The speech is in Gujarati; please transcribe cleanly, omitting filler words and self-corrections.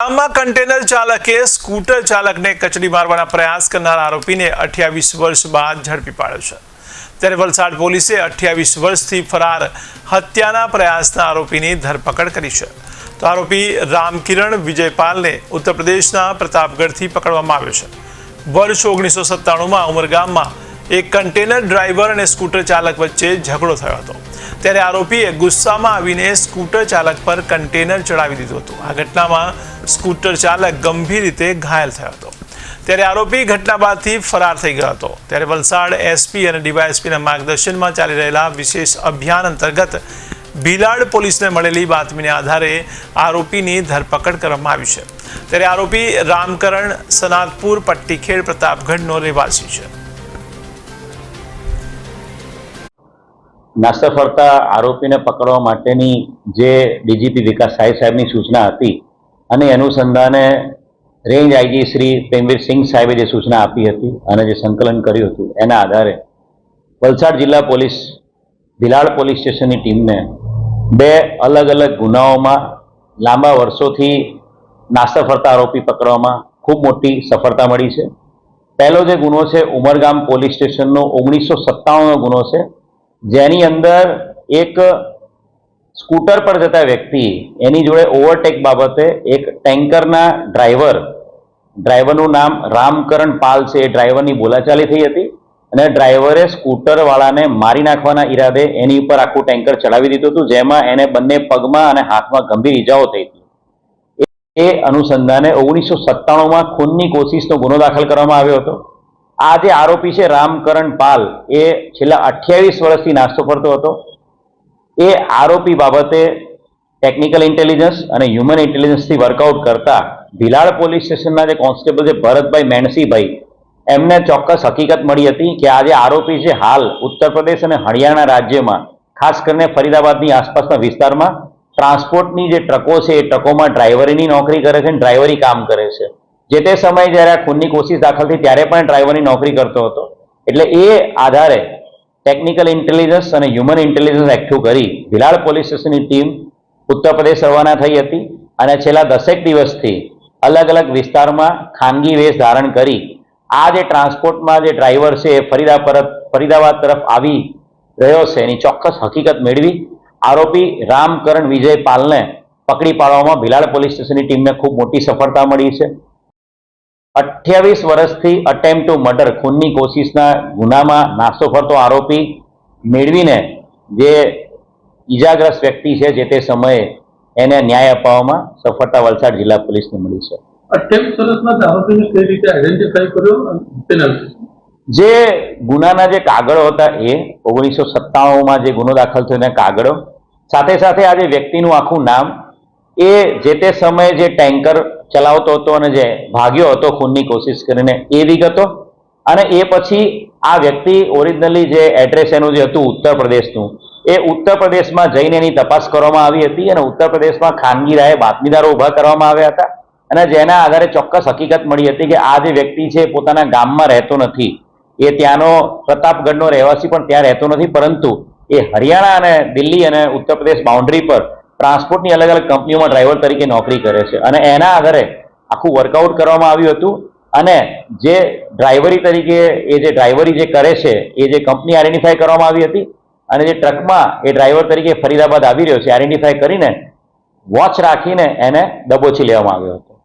માં કન્ટેનર ચાલકે સ્કૂટર ચાલકને કચડી મારવાના પ્રયાસ કરનાર આરોપીને 28 વર્ષ બાદ ઝડપી પાડ્યો છે। ત્યારે વલસાડ પોલીસે 28 વર્ષથી ફરાર હત્યાના પ્રયાસના આરોપીની ધરપકડ કરી છે। તો આરોપી રામકિરણ વિજયપાલને ઉત્તર પ્રદેશના પ્રતાપગઢથી પકડવામાં આવ્યો છે। વર્ષ 1997માં ઉમરગામમાં એક કન્ટેનર ડ્રાઈવર અને સ્કૂટર ચાલક વચ્ચે ઝઘડો થયો હતો। ત્યારે આરોપીએ ગુસ્સામાં આવીને સ્કૂટર ચાલક પર કન્ટેનર ચડાવી દીધું હતું। આ ઘટનામાં સ્કૂટર ચાલક ગંભીર રીતે ઘાયલ થયો હતો। ત્યારે આરોપી ઘટના બાદથી ફરાર થઈ ગયો હતો। ત્યારે વલસાડ એસપી અને ડીવાયએસપીના માર્ગદર્શનમાં ચાલી રહેલા વિશેષ અભિયાન અંતર્ગત ભીલાડ પોલીસને મળેલી બાતમીના આધારે આરોપીની ધરપકડ કરવામાં આવી છે। ત્યારે આરોપી રામકરણ સનાતપુર પટ્ટીખેડ પ્રતાપગઢનો રહેવાસી છે। નાસ્તા ફરતા આરોપીને પકડવા માટેની જે ડીજીપી વિકાસ સાહેબની સૂચના હતી અને અનુસંધાને રેન્જ આઈજી શ્રી પ્રેમવીરસિંહ સાહેબે જે સૂચના આપી હતી અને જે સંકલન કર્યું હતું એના આધારે વલસાડ જિલ્લા પોલીસ ભીલાડ પોલીસ સ્ટેશનની ટીમને બે અલગ અલગ ગુનાઓમાં લાંબા વર્ષોથી નાસ્તા ફરતા આરોપી પકડવામાં ખૂબ મોટી સફળતા મળી છે। પહેલો જે ગુનો છે ઉમરગામ પોલીસ સ્ટેશનનો 1997નો ગુનો છે, જેની અંદર એક સ્કૂટર પર જતા વ્યક્તિ એની જોડે ઓવરટેક બાબતે એક ટેન્કરના ડ્રાઈવરનું નામ રામકરણ પાલ છે, એ ડ્રાઈવરની બોલાચાલી થઈ હતી અને ડ્રાઈવરે સ્કૂટર વાળાને મારી નાખવાના ઈરાદે એની ઉપર આખું ટેન્કર ચડાવી દીધું હતું, જેમાં એને બંને પગમાં અને હાથમાં ગંભીર ઈજાઓ થઈ હતી। એ અનુસંધાને 1997માં ખૂનની કોશિશનો ગુનો દાખલ કરવામાં આવ્યો હતો। આ જે આરોપી છે રામકરણ પાલ, એ છેલ્લા 28 વર્ષથી નાસ્તો ફરતો હતો। એ આરોપી બાબતે ટેકનિકલ ઇન્ટેલિજન્સ અને હ્યુમન ઇન્ટેલિજન્સથી વર્કઆઉટ કરતા ભીલાડ પોલીસ સ્ટેશનના જે કોન્સ્ટેબલ છે ભરતભાઈ મેણસીભાઈ, એમને ચોક્કસ હકીકત મળી હતી કે આ જે આરોપી છે હાલ ઉત્તર પ્રદેશ અને હરિયાણા રાજ્યમાં ખાસ કરીને ફરીદાબાદની આસપાસના વિસ્તારમાં ટ્રાન્સપોર્ટની જે ટ્રકો છે એ ટ્રકોમાં ડ્રાઈવરીની નોકરી કરે છે અને ડ્રાઈવરી કામ કરે છે। જે તે સમયે જ્યારે આ ખૂનની કોશિશ દાખલ થઈ ત્યારે પણ ડ્રાઈવરની નોકરી કરતો હતો। એટલે એ આધારે ટેકનિકલ ઇન્ટેલિજન્સ અને હ્યુમન ઇન્ટેલિજન્સ એકઠું કરી ભીલાડ પોલીસ સ્ટેશનની ટીમ ઉત્તર પ્રદેશ રવાના થઈ હતી અને છેલ્લા 10 દિવસથી અલગ અલગ વિસ્તારમાં ખાનગી વેશ ધારણ કરી આ જે ટ્રાન્સપોર્ટમાં જે ડ્રાઈવર છે એ ફરીદાબાદ તરફ આવી રહ્યો છે એની ચોક્કસ હકીકત મેળવી આરોપી રામકરણ વિજય પાલને પકડી પાડવામાં ભીલાડ પોલીસ સ્ટેશનની ટીમને ખૂબ મોટી સફળતા મળી છે। 28 વર્ષથી અટેમ્પ્ટ ટુ મર્ડર ખૂનની કોશિશના ગુનામાં નાસ્તો ફરતો આરોપી મેળવીને જે ઈજાગ્રસ્ત વ્યક્તિ છે જે તે સમયે એને ન્યાય અપાવવામાં સફળતા વલસાડ જિલ્લા પોલીસને મળી છે। 28 વર્ષના આરોપીને કઈ રીતે આઈડેન્ટિફાઈ કર્યો તેના જે ગુનાના જે કાગળો હતા એ 1997માં જે ગુનો દાખલ થયો એના કાગળો સાથે સાથે આ જે વ્યક્તિનું આખું નામ, એ જે તે સમયે જે ટેન્કર ચલાવતો હતો અને જે ભાગ્યો હતો ખૂનની કોશિશ કરીને એ વિગતો, અને એ પછી આ વ્યક્તિ ઓરિજિનલી જે એડ્રેસ એનું જે હતું ઉત્તર પ્રદેશનું, એ ઉત્તર પ્રદેશમાં જઈને એની તપાસ કરવામાં આવી હતી અને ઉત્તર પ્રદેશમાં ખાનગી રાહે બાતમીદારો ઊભા કરવામાં આવ્યા હતા અને જેના આધારે ચોક્કસ હકીકત મળી હતી કે આ જે વ્યક્તિ છે પોતાના ગામમાં રહેતો નથી, એ ત્યાંનો પ્રતાપગઢનો રહેવાસી પણ ત્યાં રહેતો નથી, પરંતુ એ હરિયાણા અને દિલ્હી અને ઉત્તર પ્રદેશ બાઉન્ડ્રી પર ટ્રાન્સપોર્ટની અલગ અલગ કંપનીઓમાં ડ્રાઈવર તરીકે નોકરી કરે છે અને એના આધારે આખું વર્કઆઉટ કરવામાં આવ્યું હતું અને જે ડ્રાઈવરી તરીકે એ જે ડ્રાઈવરી જે કરે છે એ જે કંપની આઈડેન્ટિફાઈ કરવામાં આવી હતી અને જે ટ્રકમાં એ ડ્રાઈવર તરીકે ફરીદાબાદ આવી રહ્યો છે આઈડેન્ટિફાઈ કરીને વોચ રાખીને એને દબોચી લેવામાં આવ્યો હતો।